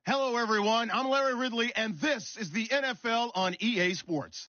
Hello, everyone. I'm Larry Ridley, and this is the NFL on EA Sports.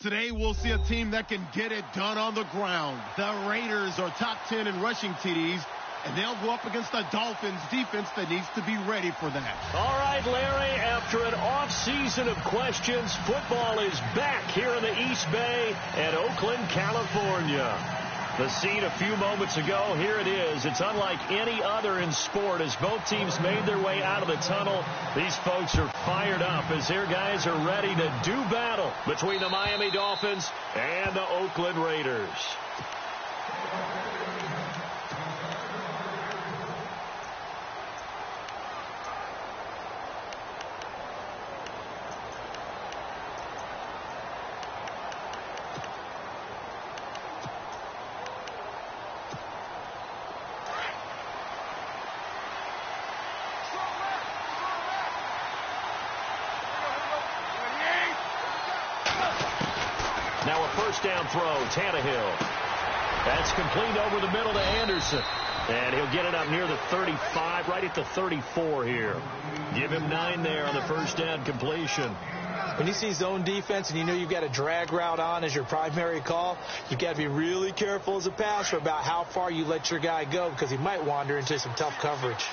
Today, we'll see a team that can get it done on the ground. The Raiders are top 10 in rushing TDs, and they'll go up against the Dolphins defense that needs to be ready for that. All right, Larry, after an off-season of questions, football is back here in the East Bay at Oakland, California. The scene a few moments ago, here it is. It's unlike any other in sport as both teams made their way out of the tunnel. These folks are fired up as their guys are ready to do battle between the Miami Dolphins and the Oakland Raiders. Now a first down throw, Tannehill. That's complete over the middle to Anderson. And he'll get it up near the 35, right at the 34 here. Give him 9 there on the first down completion. When you see zone defense and you know you've got a drag route on as your primary call, you've got to be really careful as a passer about how far you let your guy go because he might wander into some tough coverage.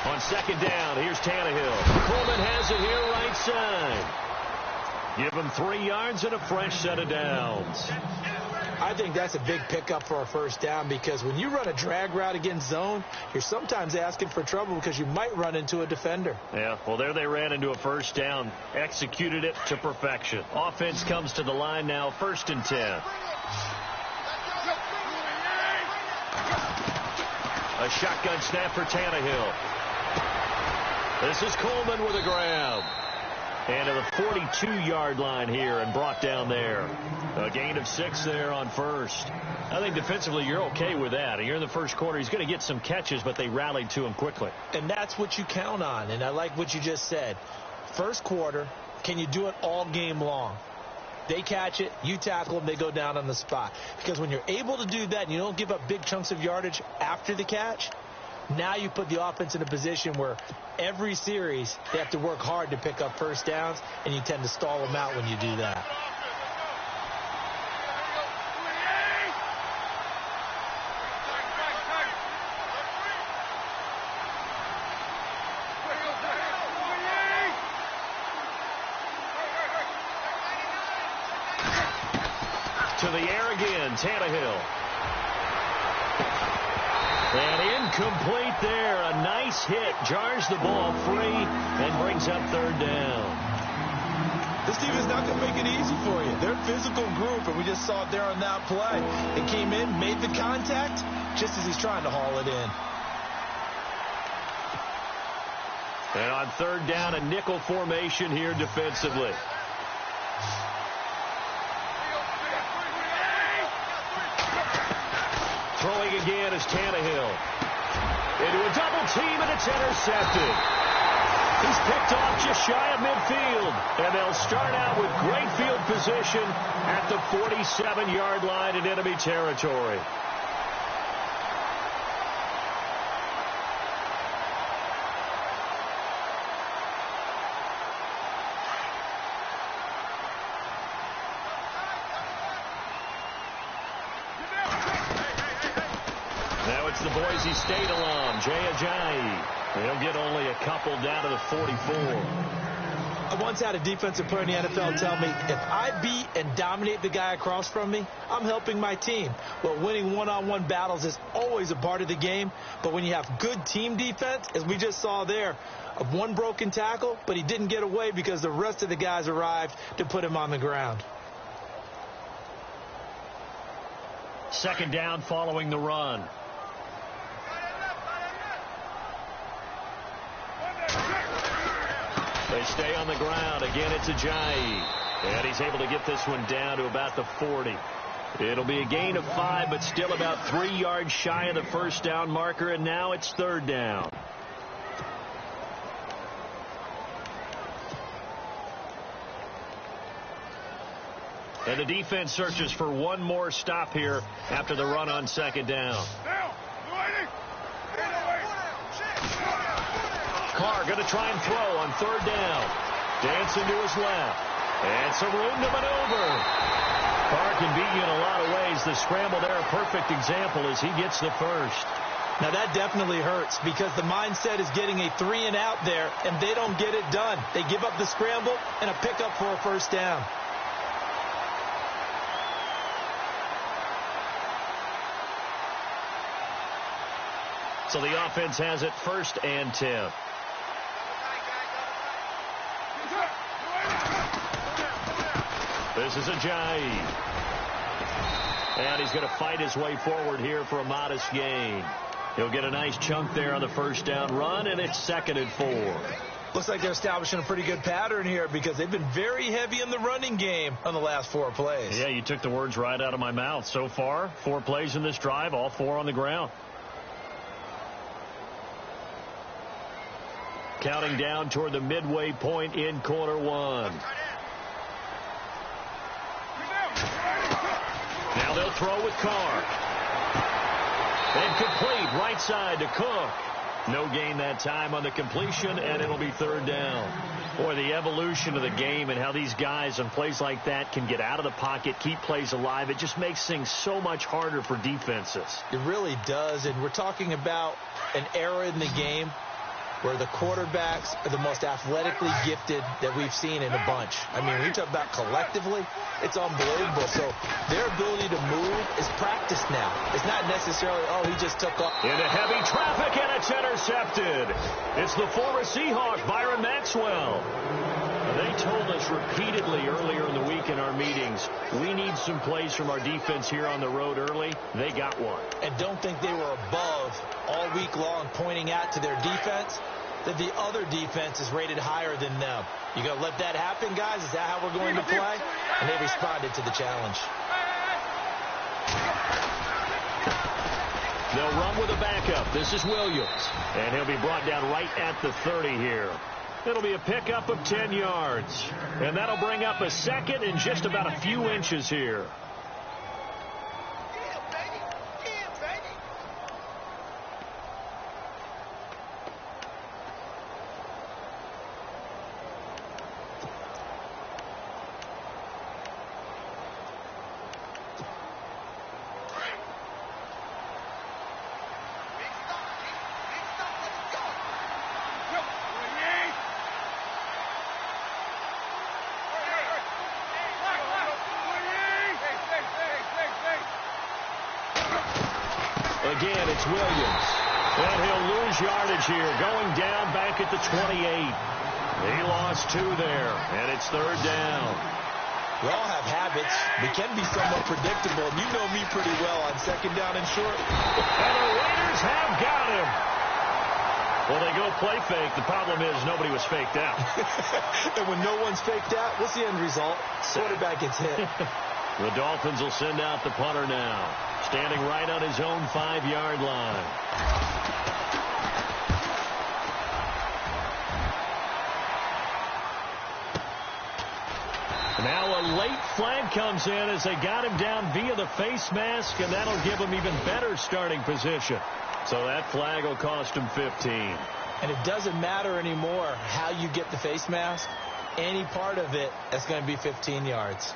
On second down, here's Tannehill. Coleman has it here right side. Give him 3 yards and a fresh set of downs. I think that's a big pickup for a first down because when you run a drag route against zone, you're sometimes asking for trouble because you might run into a defender. Yeah, well, there they ran into a first down. Executed it to perfection. Offense comes to the line now, 1st and 10. A shotgun snap for Tannehill. This is Coleman with a grab. And to the 42-yard line here and brought down there. A gain of 6 there on first. I think defensively you're okay with that. Here in the first quarter, he's going to get some catches, but they rallied to him quickly. And that's what you count on, and I like what you just said. First quarter, can you do it all game long? They catch it, you tackle them, they go down on the spot. Because when you're able to do that and you don't give up big chunks of yardage after the catch, now you put the offense in a position where every series they have to work hard to pick up first downs, and you tend to stall them out when you do that. To the air again, Tannehill. And incomplete there. A nice hit. Jars the ball free and brings up 3rd down. This team is not going to make it easy for you. They're a physical group, and we just saw it there on that play. It came in, made the contact, just as he's trying to haul it in. And on 3rd down, a nickel formation here defensively. Throwing again is Tannehill. Into a double team, and it's intercepted. He's picked off just shy of midfield. And they'll start out with great field position at the 47-yard line in enemy territory. Now it's the Boise State alum, Jay Ajayi. They'll get only a couple down to the 44. I once had a defensive player in the NFL tell me, if I beat and dominate the guy across from me, I'm helping my team. Well, winning one-on-one battles is always a part of the game, but when you have good team defense, as we just saw there, of one broken tackle, but he didn't get away because the rest of the guys arrived to put him on the ground. 2nd down following the run. They stay on the ground. Again, it's Ajayi. And he's able to get this one down to about the 40. It'll be a gain of 5, but still about 3 yards shy of the first down marker, and now it's 3rd down. And the defense searches for one more stop here after the run on second down. Carr going to try and throw on third down. Dancing to his left. And some room to maneuver. Carr can beat you in a lot of ways. The scramble there, a perfect example as he gets the first. Now that definitely hurts because the mindset is getting a 3-and-out there, and they don't get it done. They give up the scramble and a pickup for a first down. So the offense has it 1st and 10. This is Ajayi. And he's going to fight his way forward here for a modest gain. He'll get a nice chunk there on the first down run, and it's 2nd and 4. Looks like they're establishing a pretty good pattern here because they've been very heavy in the running game on the last 4 plays. Yeah, you took the words right out of my mouth. So far, 4 plays in this drive, all 4 on the ground. Counting down toward the midway point in quarter 1. Now they'll throw with Carr. And complete right side to Cook. No gain that time on the completion, and it'll be 3rd down. Boy, the evolution of the game and how these guys in plays like that can get out of the pocket, keep plays alive, it just makes things so much harder for defenses. It really does, and we're talking about an era in the game where the quarterbacks are the most athletically gifted that we've seen in a bunch. I mean, when you talk about collectively, it's unbelievable. So their ability to move is practiced now. It's not necessarily, oh, he just took off. Into heavy traffic, and it's intercepted. It's the former Seahawk, Byron Maxwell. They told us repeatedly earlier in the week in our meetings, we need some plays from our defense here on the road early. They got one. And don't think they were above all week long pointing out to their defense that the other defense is rated higher than them. You going to let that happen, guys? Is that how we're going to play? And they responded to the challenge. They'll run with a backup. This is Williams. And he'll be brought down right at the 30 here. It'll be a pickup of 10 yards. And that'll bring up a 2nd and just about a few inches here. Again, it's Williams. And he'll lose yardage here, going down back at the 28. He lost 2 there, and it's 3rd down. We all have habits. We can be somewhat predictable. You know me pretty well on 2nd down and short. And the Raiders have got him. Well, they go play fake. The problem is nobody was faked out. And when no one's faked out, what's the end result? Quarterback gets hit. The Dolphins will send out the punter now, standing right on his own 5-yard line. Now a late flag comes in as they got him down via the face mask, and that'll give him even better starting position. So that flag will cost him 15. And it doesn't matter anymore how you get the face mask. Any part of it, that's going to be 15 yards.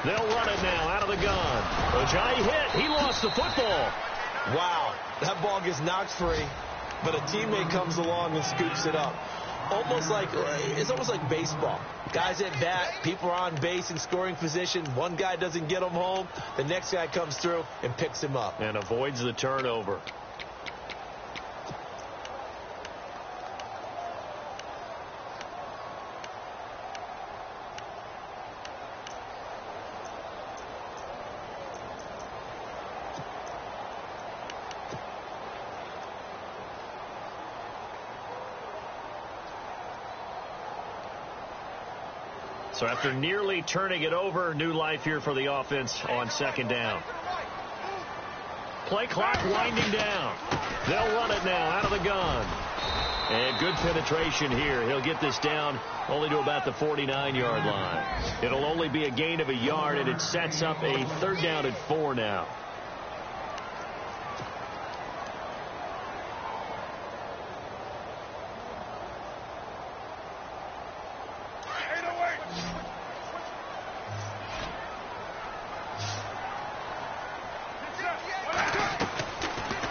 They'll run it now out of the gun. Ajayi hit. He lost the football. Wow. That ball gets knocked free, but a teammate comes along and scoops it up. It's almost like baseball. Guys at bat, people are on base in scoring position. One guy doesn't get him home. The next guy comes through and picks him up. And avoids the turnover. So after nearly turning it over, new life here for the offense on 2nd down. Play clock winding down. They'll run it now out of the gun. And good penetration here. He'll get this down only to about the 49-yard line. It'll only be a gain of a yard, and it sets up a 3rd down and 4 now.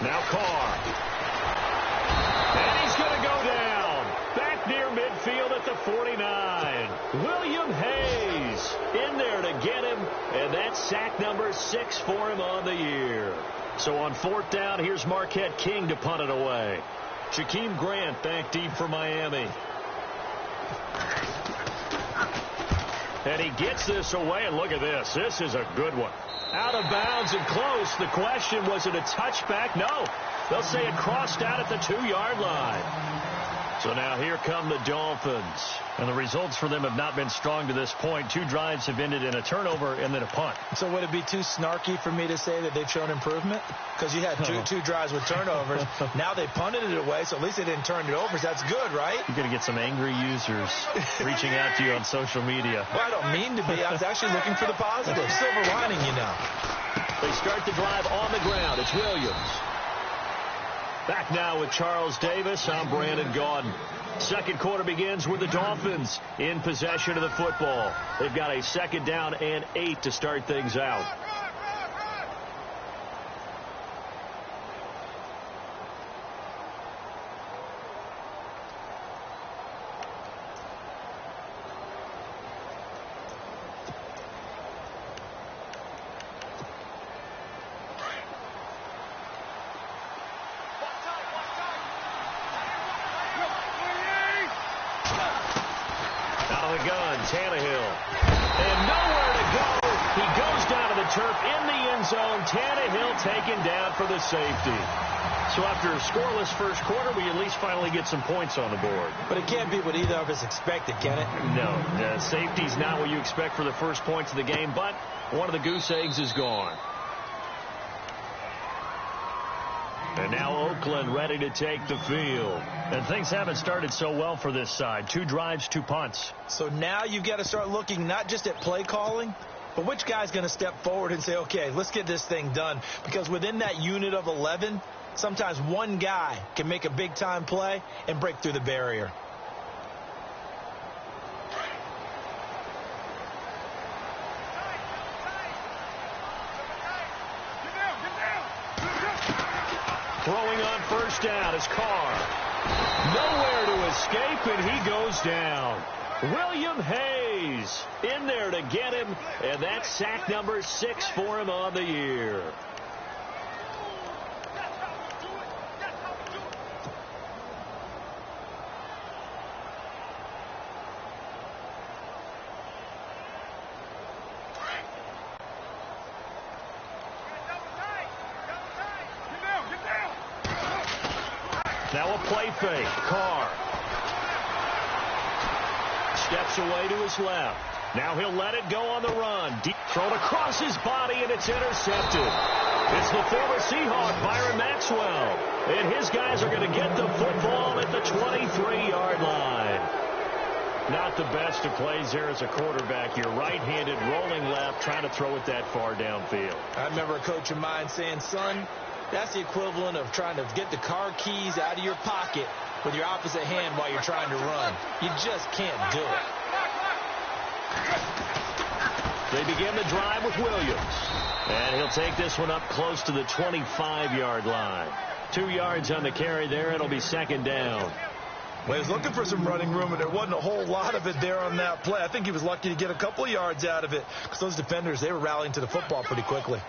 Now Carr. And he's going to go down. Back near midfield at the 49. William Hayes in there to get him. And that's sack number 6 for him on the year. So on 4th down, here's Marquette King to punt it away. Shaquem Grant back deep for Miami. And he gets this away, and look at this. This is a good one. Out of bounds and close. The question, was it a touchback? No. They'll say it crossed out at the 2-yard line. So now here come the Dolphins. And the results for them have not been strong to this point. 2 drives have ended in a turnover and then a punt. So would it be too snarky for me to say that they've shown improvement? Because you had two drives with turnovers. Now they punted it away, so at least they didn't turn it over. So that's good, right? You're going to get some angry users reaching out to you on social media. Well, I don't mean to be. I was actually looking for the positive. Silver lining, you know. They start the drive on the ground. It's Williams. Back now with Charles Davis. I'm Brandon Gaudin. Second quarter begins with the Dolphins in possession of the football. They've got a 2nd down and 8 to start things out. Tannehill. And nowhere to go. He goes down to the turf in the end zone. Tannehill taken down for the safety. So after a scoreless first quarter, we at least finally get some points on the board. But it can't be what either of us expected, can it? No. Safety's not what you expect for the first points of the game, but one of the goose eggs is gone. And now Oakland ready to take the field. And things haven't started so well for this side. 2 drives, 2 punts. So now you've got to start looking not just at play calling, but which guy's going to step forward and say, okay, let's get this thing done. Because within that unit of 11, sometimes one guy can make a big-time play and break through the barrier. Throwing on first down is Carr. Nowhere to escape, and he goes down. William Hayes in there to get him, and that's sack number 6 for him on the year. Now a play fake. Carr steps away to his left. Now he'll let it go on the run. Deep thrown across his body, and it's intercepted. It's the former Seahawk, Byron Maxwell. And his guys are going to get the football at the 23-yard line. Not the best of plays there as a quarterback. You're right-handed, rolling left, trying to throw it that far downfield. I remember a coach of mine saying, son, that's the equivalent of trying to get the car keys out of your pocket with your opposite hand while you're trying to run. You just can't do it. They begin the drive with Williams. And he'll take this one up close to the 25-yard line. 2 yards on the carry there. It'll be 2nd down. Well, he was looking for some running room, and there wasn't a whole lot of it there on that play. I think he was lucky to get a couple of yards out of it because those defenders, they were rallying to the football pretty quickly.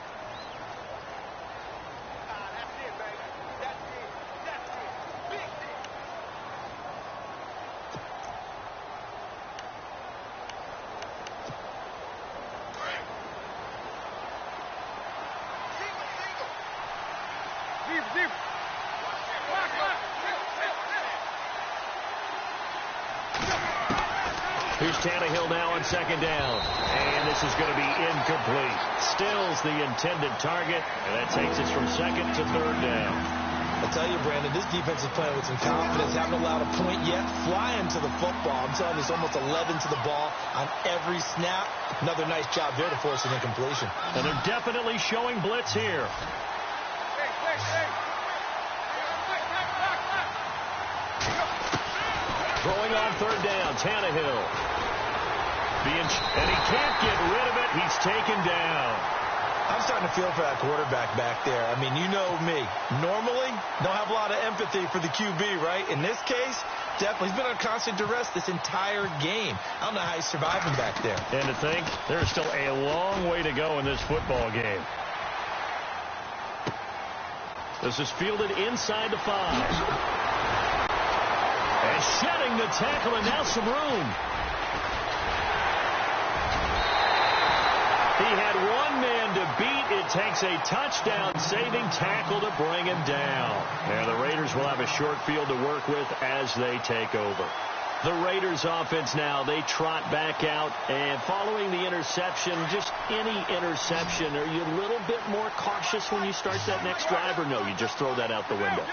Here's Tannehill now on second down. And this is going to be incomplete. Stills the intended target, and that takes us from second to third down. I tell you, Brandon, this defense is playing with some confidence. Haven't allowed a point yet. Flying to the football. I'm telling you, it's almost 11 to the ball on every snap. Another nice job there to force an incompletion. And they're definitely showing blitz here. Throwing on third down, Tannehill. And he can't get rid of it. He's taken down. I'm starting to feel for that quarterback back there. I mean, you know me. Normally, don't have a lot of empathy for the QB, right? In this case, definitely. He's been on constant duress this entire game. I don't know how he's surviving back there. And to think, there's still a long way to go in this football game. This is fielded inside the 5. And shedding the tackle, and now some room. He had one man to beat. It takes a touchdown-saving tackle to bring him down. And the Raiders will have a short field to work with as they take over. The Raiders offense now, they trot back out. And following the interception, just any interception, are you a little bit more cautious when you start that next drive, or no, you just throw that out the window?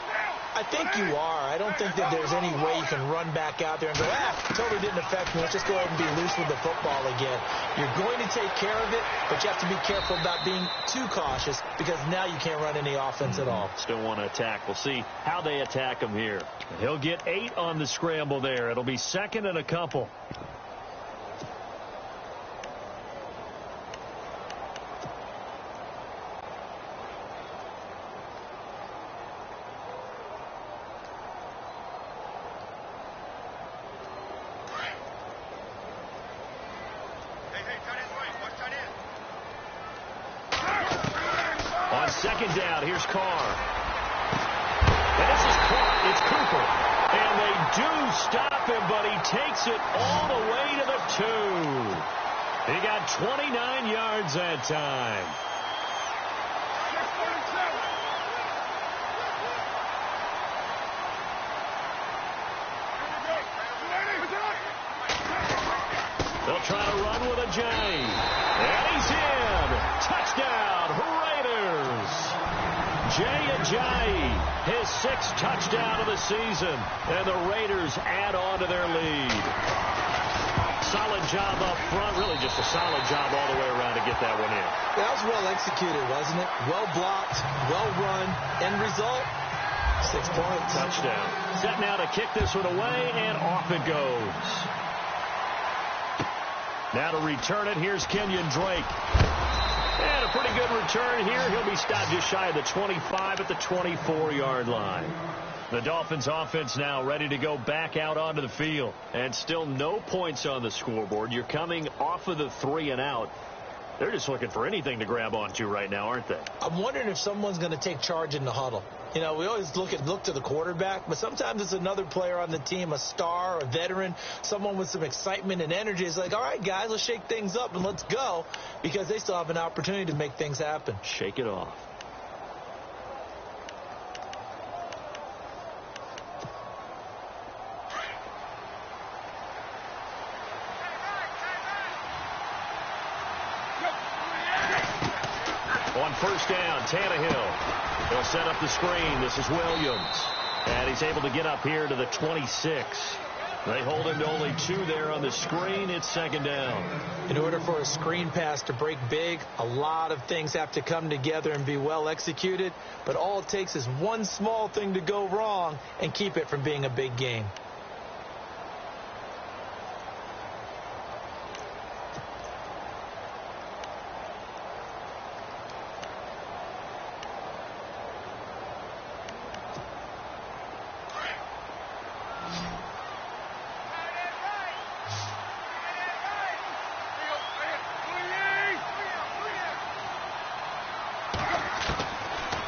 I think you are. I don't think that there's any way you can run back out there and go, totally didn't affect me. Let's just go ahead and be loose with the football again. You're going to take care of it, but you have to be careful about being too cautious because now you can't run any offense at all. Still want to attack. We'll see how they attack him here. He'll get 8 on the scramble there. It'll be second and a couple. Second down, here's Carr. And this is caught. It's Cooper. And they do stop him, but he takes it all the way to the 2. He got 29 yards that time. They'll try to run with a J. And he's in. Touchdown, Raiders. Jay Ajayi, his 6th touchdown of the season. And the Raiders add on to their lead. Solid job up front. Really just a solid job all the way around to get that one in. That was well executed, wasn't it? Well blocked, well run. End result, 6 points. Touchdown. Set now to kick this one away, and off it goes. Now to return it, here's Kenyon Drake. And a pretty good return here. He'll be stopped just shy of the 25 at the 24-yard line. The Dolphins offense now ready to go back out onto the field. And still no points on the scoreboard. You're coming off of the 3 and out. They're just looking for anything to grab onto right now, aren't they? I'm wondering if someone's going to take charge in the huddle. You know, we always look to the quarterback, but sometimes it's another player on the team, a star, a veteran, someone with some excitement and energy. It's like, all right, guys, let's shake things up and let's go, because they still have an opportunity to make things happen. Shake it off. On first down, Tannehill. They'll set up the screen. This is Williams. And he's able to get up here to the 26. They hold him to only 2 there on the screen. It's second down. In order for a screen pass to break big, a lot of things have to come together and be well executed. But all it takes is one small thing to go wrong and keep it from being a big game.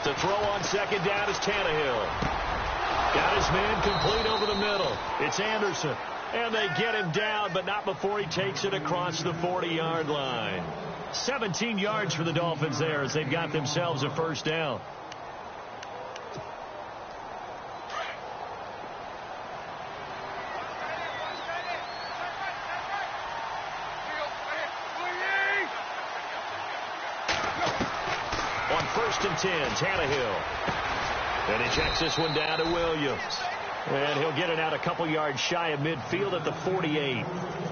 To throw on second down is Tannehill. Got his man complete over the middle. It's Anderson. And they get him down, but not before he takes it across the 40-yard line. 17 yards for the Dolphins there as they've got themselves a first down. 1st and 10. Tannehill. And he checks this one down to Williams. And he'll get it out a couple yards shy of midfield at the 48.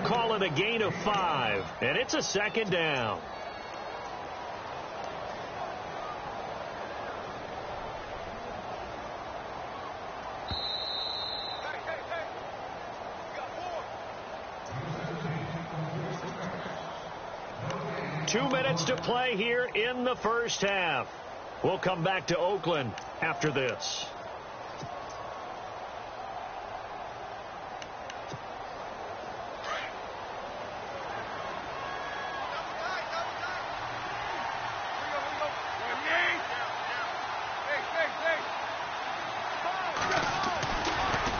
Call it a gain of 5. And it's a 2nd down. Two minutes to play here in the first half. We'll come back to Oakland after this.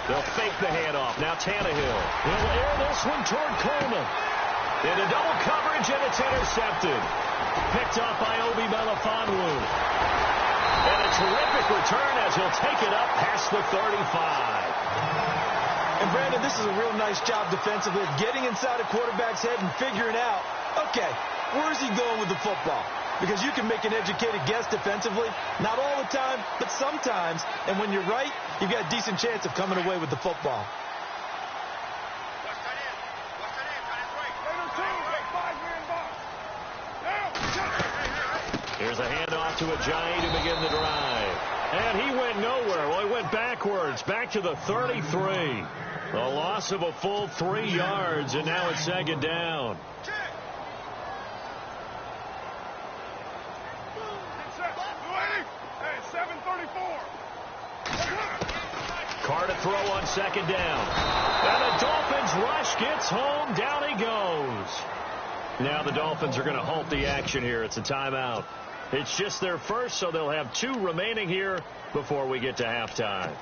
They'll fake the handoff. Now Tannehill. He'll air this one toward Coleman. Into double coverage, and it's intercepted. Picked up by Obi Melifonwu. And a terrific return as he'll take it up past the 35. And, Brandon, this is a real nice job defensively of getting inside a quarterback's head and figuring out, okay, where's he going with the football? Because you can make an educated guess defensively. Not all the time, but sometimes. And when you're right, you've got a decent chance of coming away with the football. Here's a handoff to Ajayi to begin the drive. And he went nowhere. Well, he went backwards, back to the 33. A loss of a full 3 yards, and now it's 2nd down. Carr to throw on 2nd down. And the Dolphins rush, gets home, down he goes. Now the Dolphins are going to halt the action here. It's a timeout. It's just their first, so they'll have 2 remaining here before we get to halftime.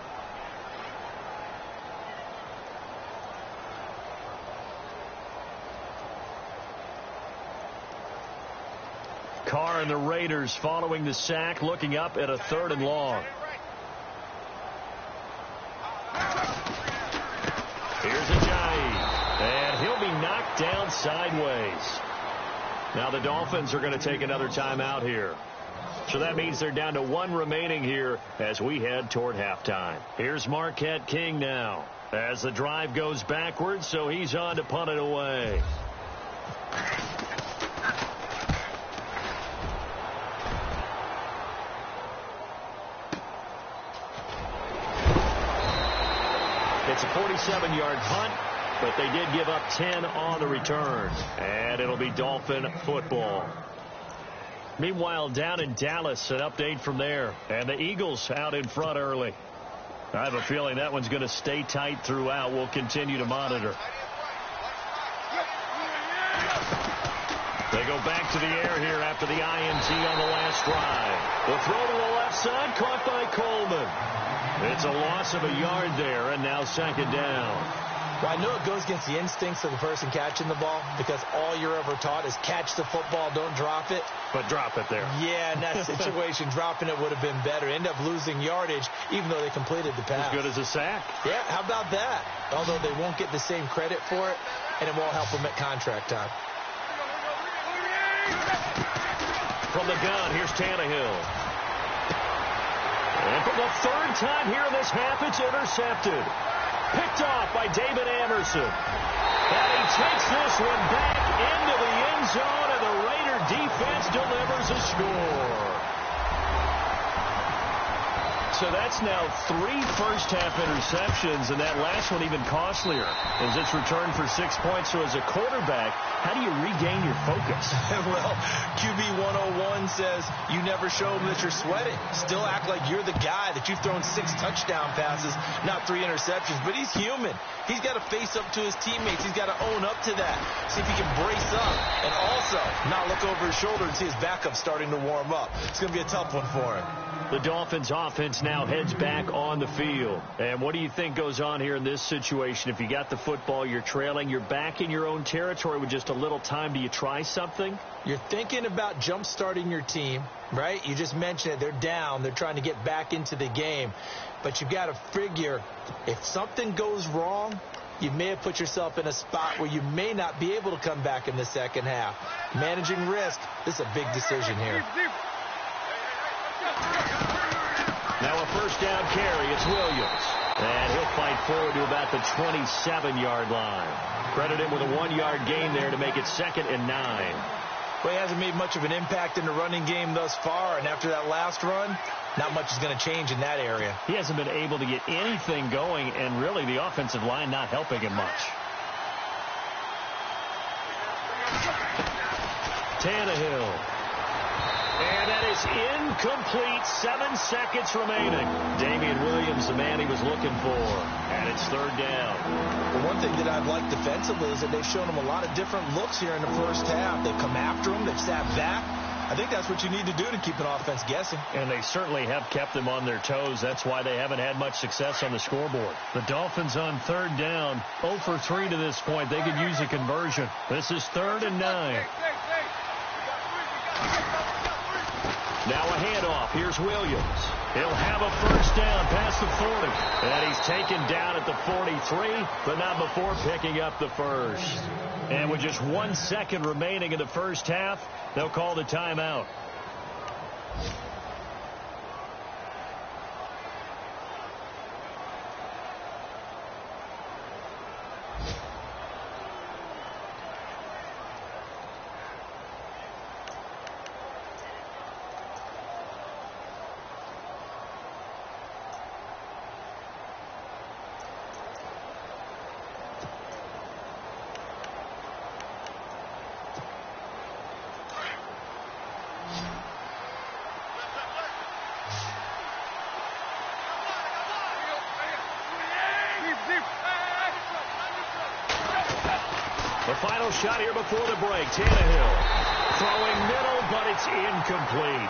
Carr and the Raiders following the sack, looking up at a 3rd and long. Here's Ajayi, and he'll be knocked down sideways. Now the Dolphins are going to take another timeout here. So that means they're down to 1 remaining here as we head toward halftime. Here's Marquette King now as the drive goes backwards, so he's on to punt it away. It's a 47-yard punt, but they did give up 10 on the return. And it'll be Dolphin football. Meanwhile, down in Dallas, an update from there. And the Eagles out in front early. I have a feeling that one's going to stay tight throughout. We'll continue to monitor. They go back to the air here after the INT on the last drive. The throw to the left side, caught by Coleman. It's a loss of a yard there, and now 2nd down. Well, I know it goes against the instincts of the person catching the ball because all you're ever taught is catch the football, don't drop it. But drop it there. Yeah, in that situation, dropping it would have been better. End up losing yardage, even though they completed the pass. As good as a sack. Yeah, how about that? Although they won't get the same credit for it, and it won't help them at contract time. From the gun, here's Tannehill. And for the 3rd time here in this half, it's intercepted. Picked off by David Anderson. And he takes this one back into the end zone, and the Raider defense delivers a score. So that's now 3 first-half interceptions, and that last one even costlier as it's returned for 6 points. So as a quarterback, how do you regain your focus? Well, QB 101 says you never show them that you're sweating. Still act like you're the guy, that you've thrown 6 touchdown passes, not 3 interceptions. But he's human. He's got to face up to his teammates. He's got to own up to that. See if he can brace up and also not look over his shoulder and see his backup starting to warm up. It's going to be a tough one for him. The Dolphins offense now heads back on the field. And what do you think goes on here in this situation? If you got the football, you're trailing, you're back in your own territory with just a little time. Do you try something? You're thinking about jump-starting your team, right? You just mentioned it. They're down. They're trying to get back into the game. But you've got to figure if something goes wrong, you may have put yourself in a spot where you may not be able to come back in the second half. Managing risk, this is a big decision here. Now a first down carry. It's Williams. And he'll fight forward to about the 27-yard line. Credit him with a 1-yard gain there to make it 2nd and 9. Well, he hasn't made much of an impact in the running game thus far, and after that last run, not much is going to change in that area. He hasn't been able to get anything going, and really the offensive line not helping him much. Tannehill. And that is incomplete. 7 seconds remaining. Damian Williams, the man he was looking for. And it's 3rd down. Well, one thing that I've liked defensively is that they've shown him a lot of different looks here in the first half. They've come after him. They've sat back. I think that's what you need to do to keep an offense guessing. And they certainly have kept them on their toes. That's why they haven't had much success on the scoreboard. The Dolphins on 3rd down. 0 for 3 to this point. They could use a conversion. This is 3rd and 9. Now a handoff. Here's Williams. He'll have a first down past the 40. And he's taken down at the 43, but not before picking up the first. And with just 1 second remaining in the first half, they'll call the timeout. The final shot here before the break. Tannehill throwing middle, but it's incomplete.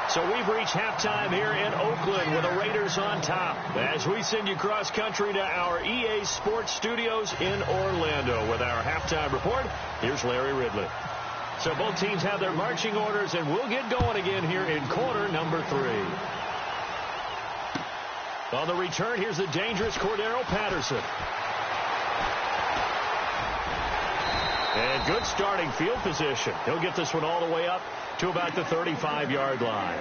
So we've reached halftime here in Oakland with the Raiders on top. As we send you cross country to our EA Sports Studios in Orlando with our halftime report, here's Larry Ridley. So both teams have their marching orders, and we'll get going again here in quarter number 3. On the return, here's the dangerous Cordero Patterson. And good starting field position. He'll get this one all the way up to about the 35-yard line.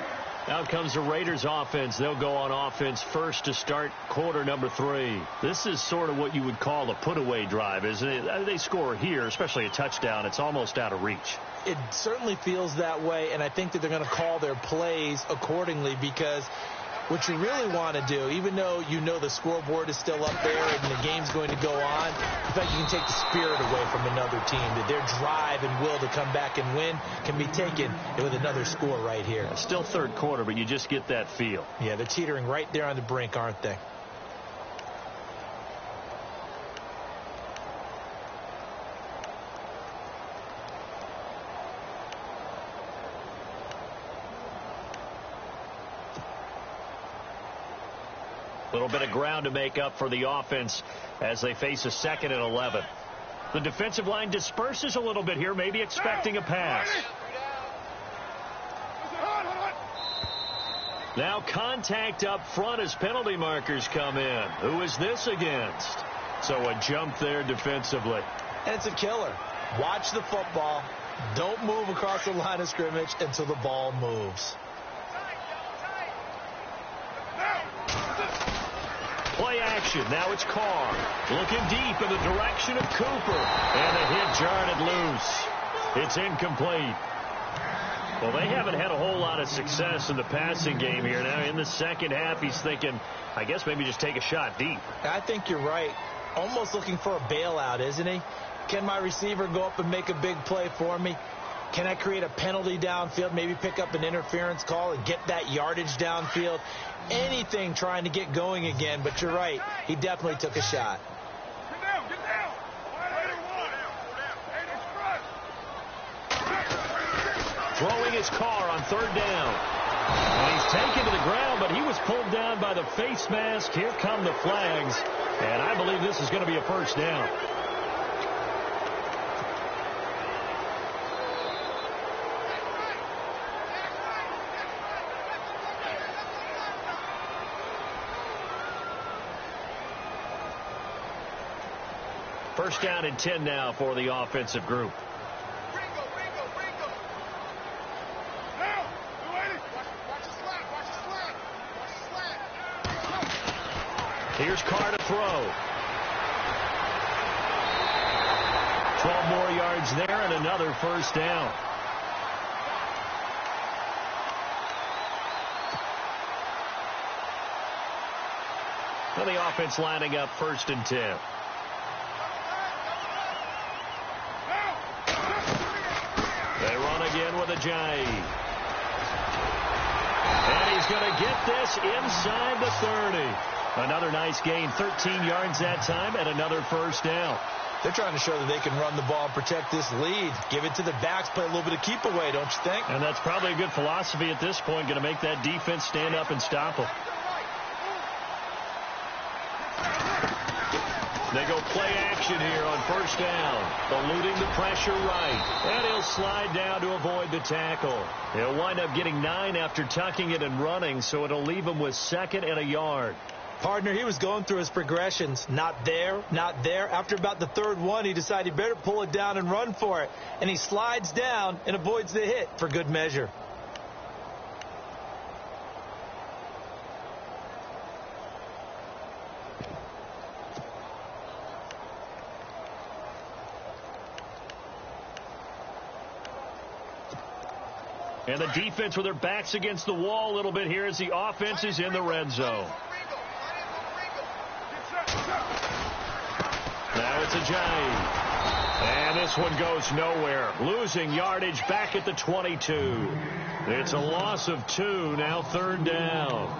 Out comes the Raiders offense. They'll go on offense first to start quarter number 3. This is sort of what you would call a put-away drive, isn't it? They score here, especially a touchdown. It's almost out of reach. It certainly feels that way, and I think that they're going to call their plays accordingly, because what you really want to do, even though you know the scoreboard is still up there and the game's going to go on, in fact, you can take the spirit away from another team. That their drive and will to come back and win can be taken with another score right here. Still third quarter, but you just get that feel. Yeah, they're teetering right there on the brink, aren't they? A little bit of ground to make up for the offense as they face a 2nd and 11. The defensive line disperses a little bit here, maybe expecting a pass. Now contact up front as penalty markers come in. Who is this against? So a jump there defensively. And it's a killer. Watch the football. Don't move across the line of scrimmage until the ball moves. Play action. Now it's Carr. Looking deep in the direction of Cooper. And the hit jarred it loose. It's incomplete. Well, they haven't had a whole lot of success in the passing game here. Now in the second half, he's thinking, I guess maybe just take a shot deep. I think you're right. Almost looking for a bailout, isn't he? Can my receiver go up and make a big play for me? Can I create a penalty downfield, maybe pick up an interference call and get that yardage downfield? Anything trying to get going again, but you're right. He definitely took a shot. Get down. Throwing his car on 3rd down. And he's taken to the ground, but he was pulled down by the face mask. Here come the flags. And I believe this is going to be a first down. First down and 10 now for the offensive group. Here's Carr to throw. 12 more yards there and another first down. And the offense lining up 1st and 10. They run again with Ajayi. And he's going to get this inside the 30. Another nice gain, 13 yards that time, and another first down. They're trying to show that they can run the ball and protect this lead. Give it to the backs, play a little bit of keep away, don't you think? And that's probably a good philosophy at this point, going to make that defense stand up and stop them. They go play action here on first down. Eluding the pressure right. And he'll slide down to avoid the tackle. He'll wind up getting 9 after tucking it and running, so it'll leave him with 2nd and a yard. Partner, he was going through his progressions. Not there, not there. After about the 3rd one, he decided he better pull it down and run for it. And he slides down and avoids the hit for good measure. And the defense with their backs against the wall a little bit here as the offense is in the red zone. Now it's Ajayi. And this one goes nowhere. Losing yardage back at the 22. It's a loss of 2, now 3rd down.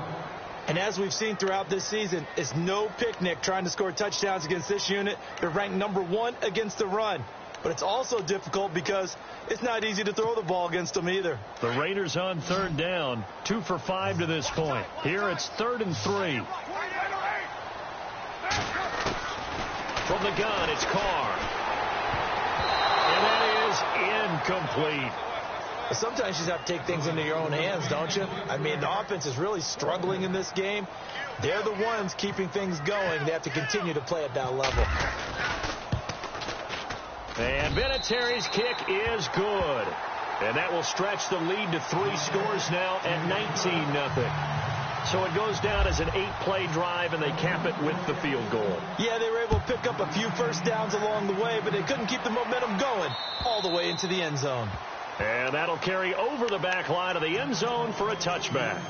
And as we've seen throughout this season, it's no picnic trying to score touchdowns against this unit. They're ranked number 1 against the run. But it's also difficult because it's not easy to throw the ball against them either. The Raiders on 3rd down, 2 for 5 to this point. Here it's 3rd and 3. From the gun, it's Carr. And that is incomplete. Sometimes you just have to take things into your own hands, don't you? I mean, the offense is really struggling in this game. They're the ones keeping things going. They have to continue to play at that level. And Vinatieri's kick is good. And that will stretch the lead to 3 scores now at 19-0. So it goes down as an 8-play drive, and they cap it with the field goal. Yeah, they were able to pick up a few first downs along the way, but they couldn't keep the momentum going all the way into the end zone. And that'll carry over the back line of the end zone for a touchback.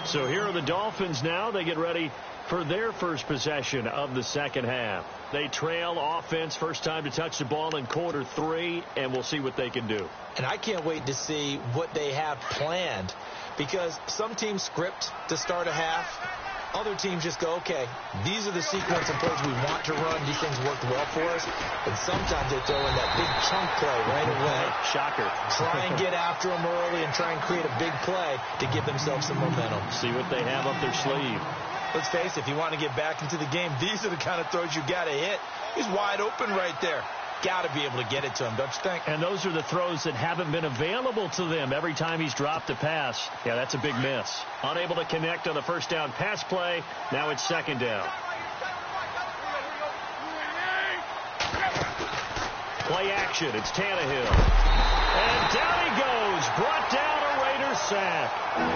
So here are the Dolphins now. They get ready for their first possession of the second half. They trail offense, first time to touch the ball in quarter 3, and we'll see what they can do. And I can't wait to see what they have planned, because some teams script to start a half. Other teams just go, okay, these are the sequence of plays we want to run. These things worked well for us. And sometimes they throw in that big chunk play right away. Shocker. Try and get after them early and try and create a big play to give themselves some momentum. See what they have up their sleeve. Let's face it, if you want to get back into the game, these are the kind of throws you got to hit. He's wide open right there. Got to be able to get it to him, don't you think? And those are the throws that haven't been available to them every time he's dropped a pass. Yeah, that's a big miss. Unable to connect on the first down pass play. Now it's second down. Play action. It's Tannehill. And down he goes. Brought down a Raider sack.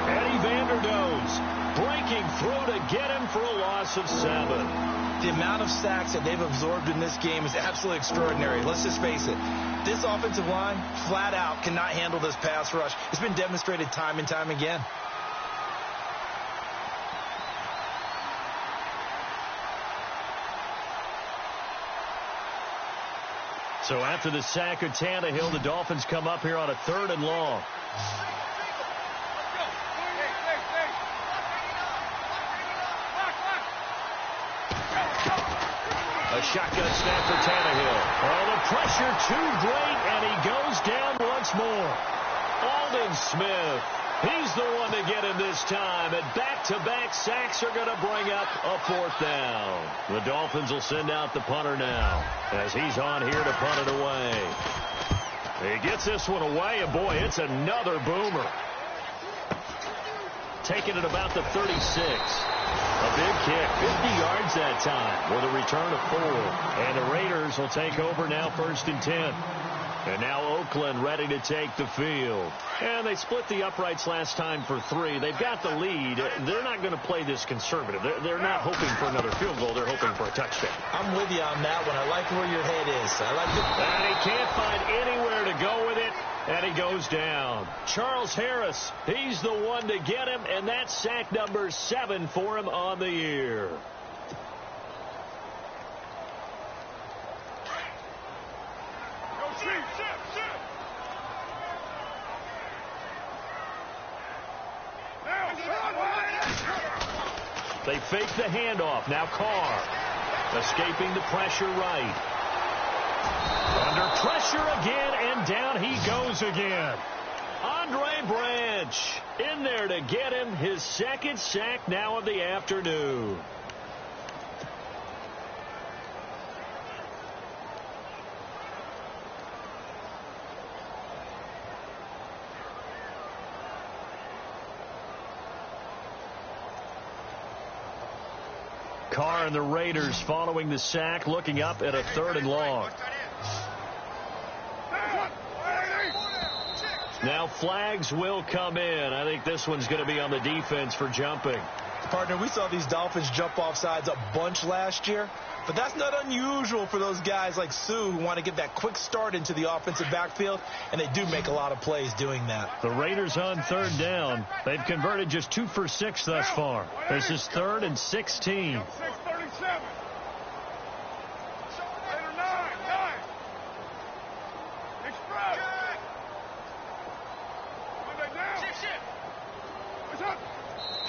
Eddie Vanderdoes breaking through to get him for a loss of 7. The amount of sacks that they've absorbed in this game is absolutely extraordinary. Let's just face it. This offensive line, flat out, cannot handle this pass rush. It's been demonstrated time and time again. So after the sack of Tannehill, the Dolphins come up here on a 3rd and long. A shotgun snap for Tannehill. Oh, the pressure too great, and he goes down once more. Aldon Smith, he's the one to get him this time, and back-to-back sacks are going to bring up a 4th down. The Dolphins will send out the punter now, as he's on here to punt it away. He gets this one away, and boy, it's another boomer. Taking it about the 36. A big kick, 50 yards that time with a return of 4. And the Raiders will take over now 1st and 10. And now Oakland ready to take the field. And they split the uprights last time for 3. They've got the lead. They're not going to play this conservative. They're not hoping for another field goal. They're hoping for a touchdown. I'm with you on that one. I like where your head is. I like it. And he can't find anywhere to go with it. And he goes down. Charles Harris, he's the one to get him. And that's sack number 7 for him on the year. They fake the handoff. Now Carr escaping the pressure right. Under pressure again, and down he goes again. Andre Branch in there to get him his second sack now of the afternoon. Carr and the Raiders following the sack, looking up at a 3rd and long. Now flags will come in. I think this one's going to be on the defense for jumping. Partner, we saw these Dolphins jump off sides a bunch last year, but that's not unusual for those guys like Sue who want to get that quick start into the offensive backfield, and they do make a lot of plays doing that. The Raiders on 3rd down. They've converted just 2 for 6 thus far. This is 3rd and 16. 6:37. Express.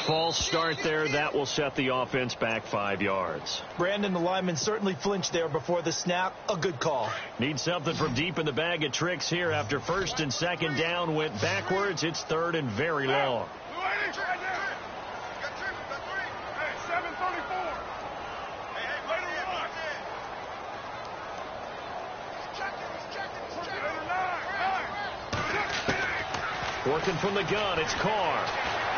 False start there. That will set the offense back 5 yards. Brandon, the lineman certainly flinched there before the snap. A good call. Need something from deep in the bag of tricks here. After 1st and 2nd down went backwards, it's 3rd and very long. Hey, 7:34. Working from the gun, it's Carr.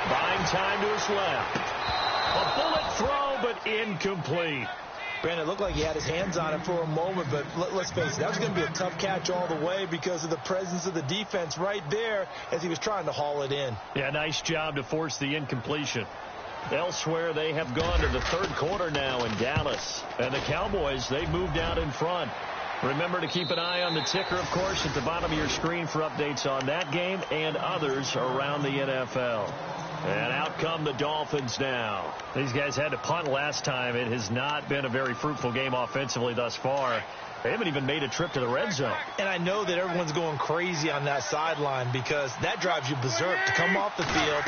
Buying time to his left. A bullet throw, but incomplete. Brandon, it looked like he had his hands on it for a moment, but let's face it, that was going to be a tough catch all the way because of the presence of the defense right there as he was trying to haul it in. Yeah, nice job to force the incompletion. Elsewhere, they have gone to the 3rd quarter now in Dallas. And the Cowboys, they've moved out in front. Remember to keep an eye on the ticker, of course, at the bottom of your screen for updates on that game and others around the NFL. And out come the Dolphins now. These guys had to punt last time. It has not been a very fruitful game offensively thus far. They haven't even made a trip to the red zone. And I know that everyone's going crazy on that sideline because that drives you berserk to come off the field,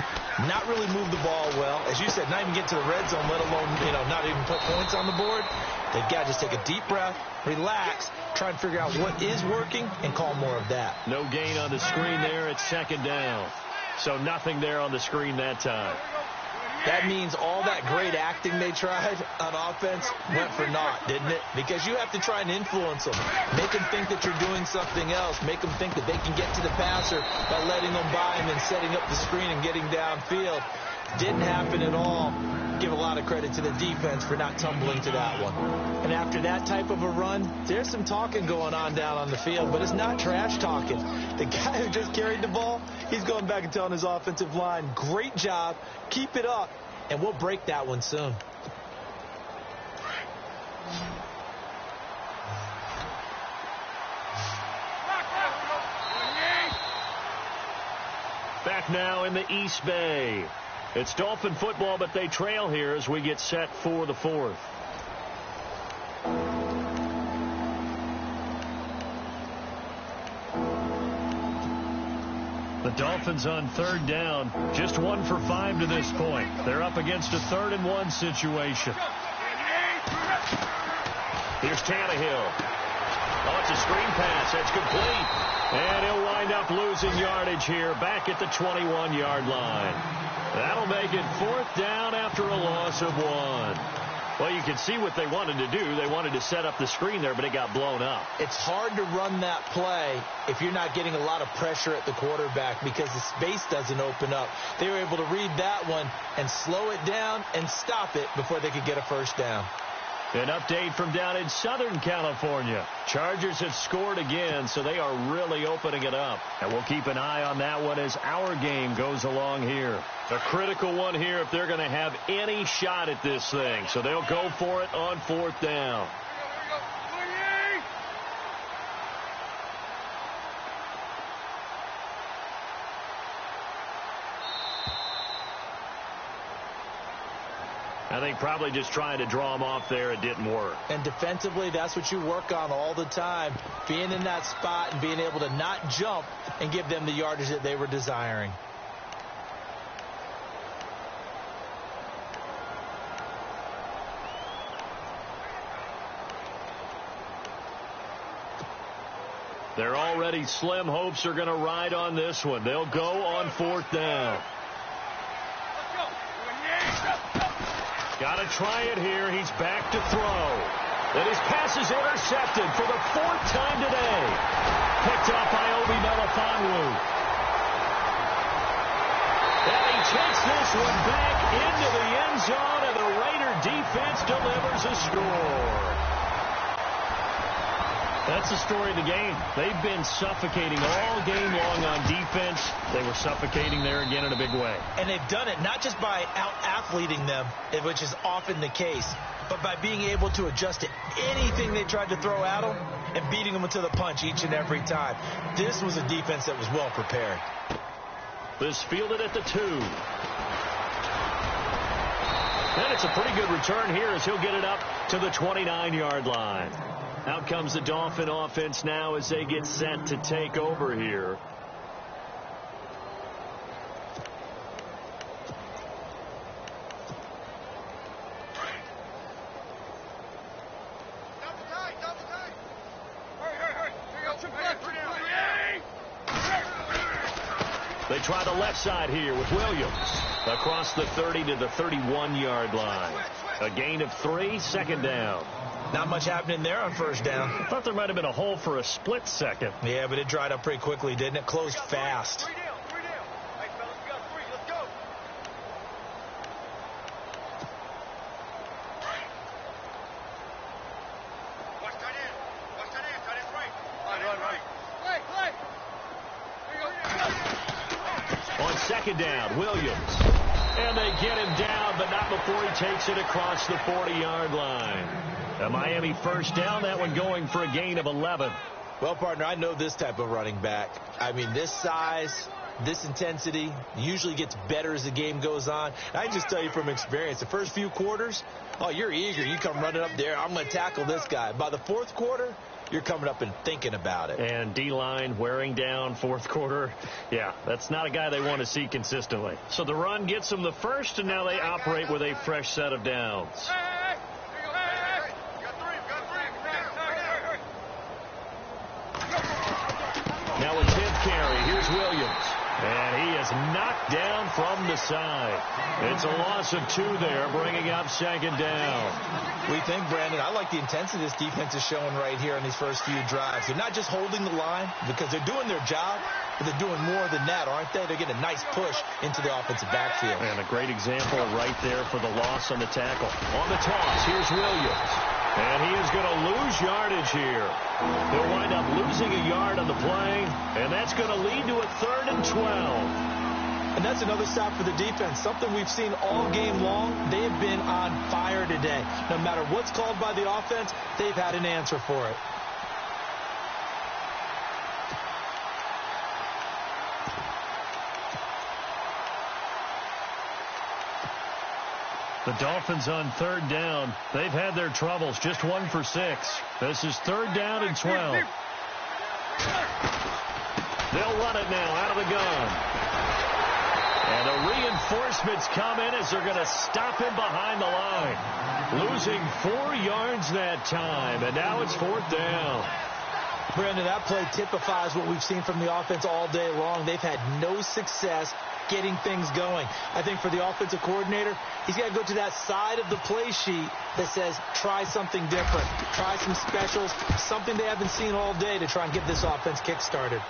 not really move the ball well. As you said, not even get to the red zone, let alone, not even put points on the board. They've got to just take a deep breath, relax, try and figure out what is working, and call more of that. No gain on the screen there. It's 2nd down. So nothing there on the screen that time. That means all that great acting they tried on offense went for naught, didn't it? Because you have to try and influence them. Make them think that you're doing something else. Make them think that they can get to the passer by letting them by him and setting up the screen and getting downfield. Didn't happen at all. Give a lot of credit to the defense for not tumbling to that one. And after that type of a run, there's some talking going on down on the field, but it's not trash talking. The guy who just carried the ball, he's going back and telling his offensive line, great job, keep it up, and we'll break that one soon. Back now in the East Bay. It's Dolphin football, but they trail here as we get set for the 4th. The Dolphins on 3rd down, just 1 for 5 to this point. They're up against a 3rd and 1 situation. Here's Tannehill. Oh, it's a screen pass. That's complete. And he'll wind up losing yardage here back at the 21-yard line. That'll make it 4th down after a loss of 1. Well, you can see what they wanted to do. They wanted to set up the screen there, but it got blown up. It's hard to run that play if you're not getting a lot of pressure at the quarterback because the space doesn't open up. They were able to read that one and slow it down and stop it before they could get a 1st down. An update from down in Southern California. Chargers have scored again, so they are really opening it up. And we'll keep an eye on that one as our game goes along here. A critical one here if they're going to have any shot at this thing. So they'll go for it on 4th down. I think probably just trying to draw him off there, it didn't work. And defensively, that's what you work on all the time. Being in that spot and being able to not jump and give them the yardage that they were desiring. Their already slim hopes are going to ride on this one. They'll go on 4th down. Got to try it here. He's back to throw. And his pass is intercepted for the 4th time today. Picked up by Obi Melifonwu. And he takes this one back into the end zone, and the Raider defense delivers a score. That's the story of the game. They've been suffocating all game long on defense. They were suffocating there again in a big way. And they've done it not just by out-athleting them, which is often the case, but by being able to adjust to anything they tried to throw at them and beating them to the punch each and every time. This was a defense that was well prepared. This fielded at the 2. And it's a pretty good return here as he'll get it up to the 29-yard line. Out comes the Dolphin offense now as they get set to take over here. They try the left side here with Williams. Across the 30 to the 31-yard line. A gain of 3, 2nd down. Not much happening there on 1st down. I thought there might have been a hole for a split second. Yeah, but it dried up pretty quickly, didn't it? Closed fast. On 2nd down, Williams. And they get him down, but not before he takes it across the 40-yard line. A Miami 1st down, that one going for a gain of 11. Well, partner, I know this type of running back. I mean, this size, this intensity usually gets better as the game goes on. And I just tell you from experience, the first few quarters, oh, you're eager. You come running up there. I'm going to tackle this guy. By the 4th quarter, you're coming up and thinking about it. And D-line wearing down 4th quarter. Yeah, that's not a guy they want to see consistently. So the run gets them the first, and now they operate with a fresh set of downs. Now a 10th carry. Here's Williams. And he is knocked down from the side. It's a loss of 2 there, bringing up 2nd down. We think, Brandon, I like the intensity this defense is showing right here in these first few drives. They're not just holding the line because they're doing their job, but they're doing more than that, aren't they? They're getting a nice push into the offensive backfield. And a great example right there for the loss on the tackle. On the toss, here's Williams. And he is going to lose yardage here. He'll wind up losing a yard on the play, and that's going to lead to a 3rd and 12. And that's another stop for the defense, something we've seen all game long. They have been on fire today. No matter what's called by the offense, they've had an answer for it. The Dolphins on 3rd down. They've had their troubles. Just 1 for 6. This is 3rd down and 12. They'll run it now out of the gun. And the reinforcements come in as they're going to stop him behind the line. Losing 4 yards that time. And now it's 4th down. Brandon, that play typifies what we've seen from the offense all day long. They've had no success getting things going. I think for the offensive coordinator, he's got to go to that side of the play sheet that says try something different, try some specials, something they haven't seen all day to try and get this offense kick-started.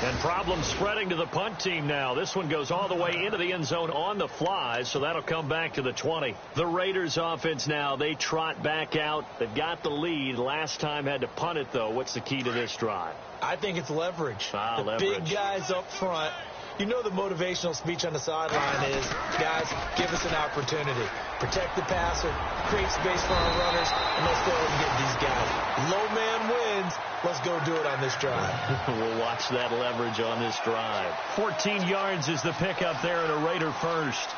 And problems spreading to the punt team now. This one goes all the way into the end zone on the fly, so that'll come back to the 20. The Raiders offense now, they trot back out. They've got the lead. Last time had to punt it, though. What's the key to this drive? I think it's leverage. Leverage. Big guys up front. You know the motivational speech on the sideline is, guys, give us an opportunity. Protect the passer, create space for our runners, and let's go ahead and get these guys. Low man wins. Let's go do it on this drive. We'll watch that leverage on this drive. 14 yards is the pickup there at a Raider first.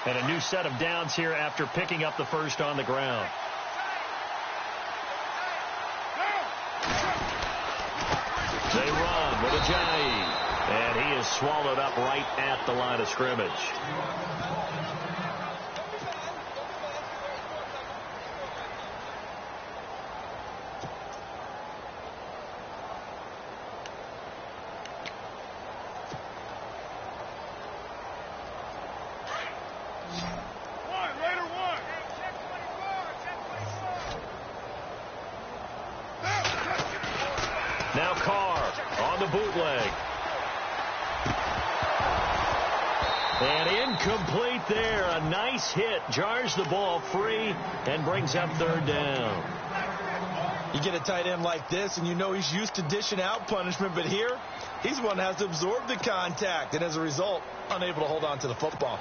And a new set of downs here after picking up the first on the ground. They run with Ajayi. And he is swallowed up right at the line of scrimmage. Now Carr on the bootleg. And incomplete there. A nice hit. Jars the ball free and brings up third down. You get a tight end like this, and you know he's used to dishing out punishment, but here, he's one that has to absorb the contact, and as a result, unable to hold on to the football.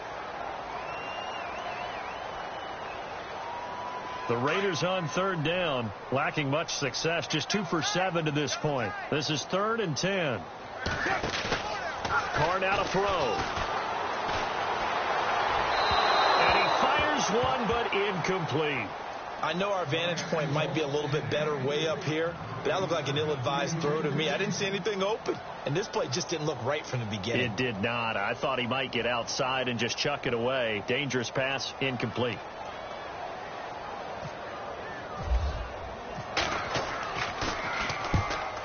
The Raiders on third down, lacking much success, just 2 for 7 to this point. This is 3rd and 10. Carr now to throw. And he fires one, but incomplete. I know our vantage point might be a little bit better way up here, but that looked like an ill-advised throw to me. I didn't see anything open, and this play just didn't look right from the beginning. It did not. I thought he might get outside and just chuck it away. Dangerous pass, incomplete.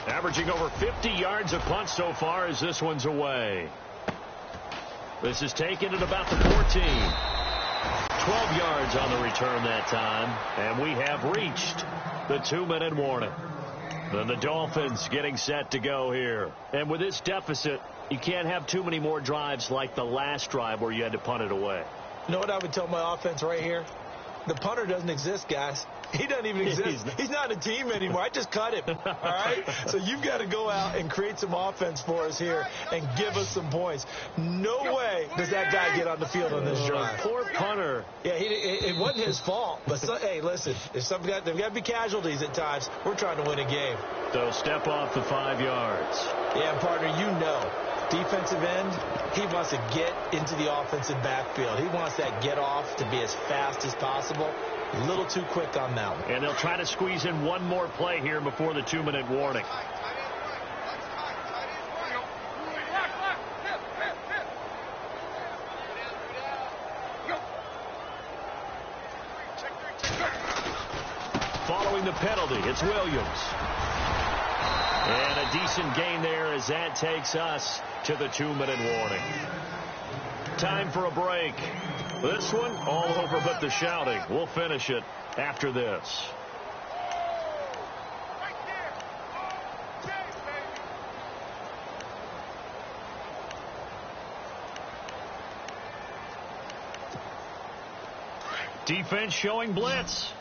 Averaging over 50 yards a punt so far as this one's away. This is taken at about the 14. 12 yards on the return that time. And we have reached the 2-minute warning. Then the Dolphins getting set to go here. And with this deficit, you can't have too many more drives like the last drive where you had to punt it away. You know what I would tell my offense right here? The punter doesn't exist, guys. He doesn't even exist. He's not a team anymore. I just cut him. All right? So you've got to go out and create some offense for us here and give us some points. No way does that guy get on the field on this drive. Poor punter. Yeah, it wasn't his fault. But, hey, listen, there's got to be casualties at times. We're trying to win a game. So step off the 5 yards. Yeah, partner, you know. Defensive end, he wants to get into the offensive backfield. He wants that get off to be as fast as possible. A little too quick on that one. And they'll try to squeeze in one more play here before the 2-minute warning. Following the penalty, it's Williams. And a decent gain there as that takes us to the 2-minute warning. Time for a break. This one all over but the shouting. We'll finish it after this. Defense showing blitz.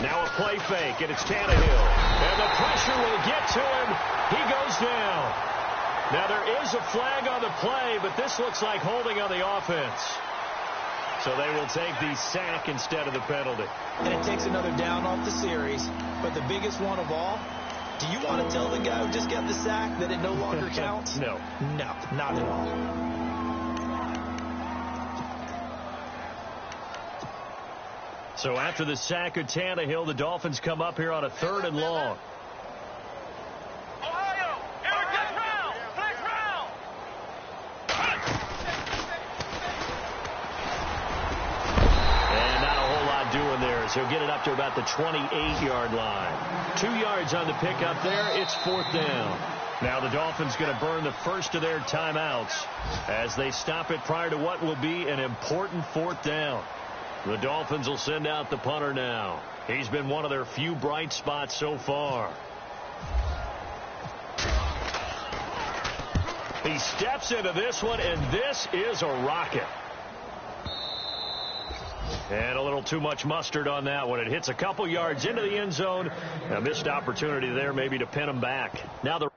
Now a play fake, and it's Tannehill. And the pressure will get to him. He goes down. Now there is a flag on the play, but this looks like holding on the offense. So they will take the sack instead of the penalty. And it takes another down off the series. But the biggest one of all, do you want to tell the guy who just got the sack that it no longer counts? No. No, not at all. So after the sack of Tannehill, the Dolphins come up here on a 3rd and long. And not a whole lot doing there as he'll get it up to about the 28-yard line. 2 yards on the pickup there. It's 4th down. Now the Dolphins going to burn the first of their timeouts as they stop it prior to what will be an important 4th down. The Dolphins will send out the punter now. He's been one of their few bright spots so far. He steps into this one, and this is a rocket. And a little too much mustard on that one. It hits a couple yards into the end zone. A missed opportunity there maybe to pin him back. Now the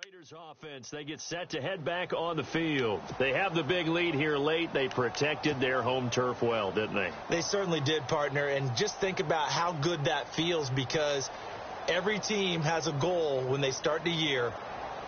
Raiders offense, they get set to head back on the field. They have the big lead here late. They protected their home turf well, didn't they? They certainly did, partner. And just think about how good that feels, because every team has a goal when they start the year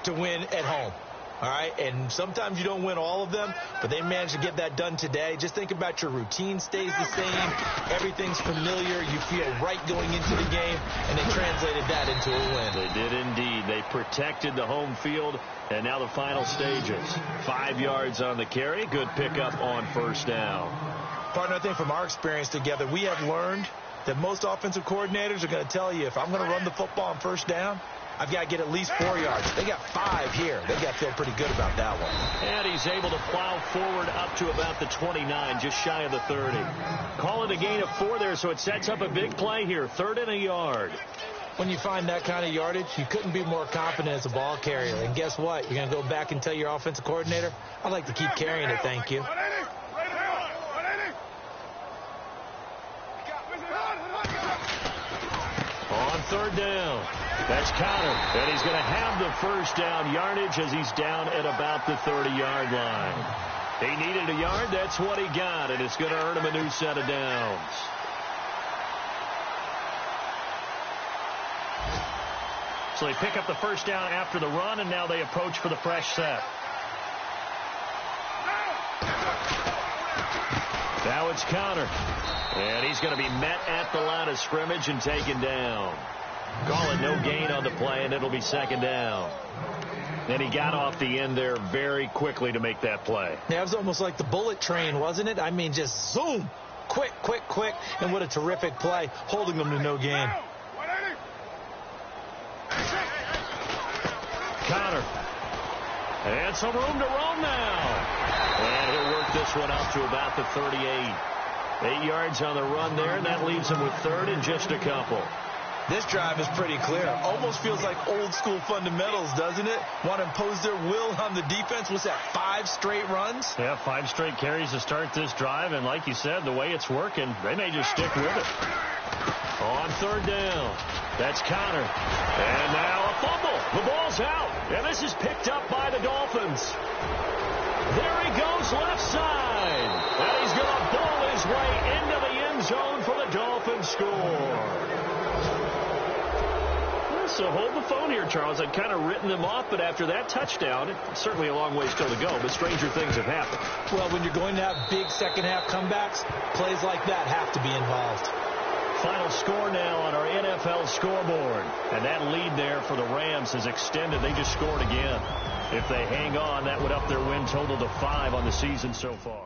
to win at home. All right, and sometimes you don't win all of them, but they managed to get that done today. Just think about your routine stays the same. Everything's familiar. You feel right going into the game, and they translated that into a win. They did indeed. They protected the home field, and now the final stages. 5 yards on the carry. Good pickup on 1st down. Partner, I think from our experience together, we have learned that most offensive coordinators are going to tell you, if I'm going to run the football on 1st down, I've got to get at least 4 yards. They got 5 here. They got to feel pretty good about that one. And he's able to plow forward up to about the 29, just shy of the 30. Call it a gain of 4 there, so it sets up a big play here. 3rd and a yard. When you find that kind of yardage, you couldn't be more confident as a ball carrier. And guess what? You're going to go back and tell your offensive coordinator, I'd like to keep carrying it, thank you. On 3rd down. That's Connor, and he's going to have the 1st down yardage as he's down at about the 30-yard line. He needed a yard. That's what he got, and it's going to earn him a new set of downs. So they pick up the 1st down after the run, and now they approach for the fresh set. Now it's Connor, and he's going to be met at the line of scrimmage and taken down. Call it no gain on the play, and it'll be 2nd down. And he got off the end there very quickly to make that play. Yeah, it was almost like the bullet train, wasn't it? I mean, just zoom. Quick, quick, quick. And what a terrific play, holding them to no gain. Connor. And some room to roam now. And he'll work this one out to about the 38. 8 yards on the run there, and that leaves him with 3rd and just a couple. This drive is pretty clear. Almost feels like old school fundamentals, doesn't it? Want to impose their will on the defense. What's that, 5 straight runs? Yeah, 5 straight carries to start this drive. And like you said, the way it's working, they may just stick with it. On 3rd down, that's Connor. And now a fumble. The ball's out. And this is picked up by the Dolphins. There he goes left side. And he's going to ball his way into the end zone for the Dolphins score. So hold the phone here, Charles. I'd kind of written them off, but after that touchdown, it's certainly a long way still to go, but stranger things have happened. Well, when you're going to have big second-half comebacks, plays like that have to be involved. Final score now on our NFL scoreboard. And that lead there for the Rams is extended. They just scored again. If they hang on, that would up their win total to 5 on the season so far.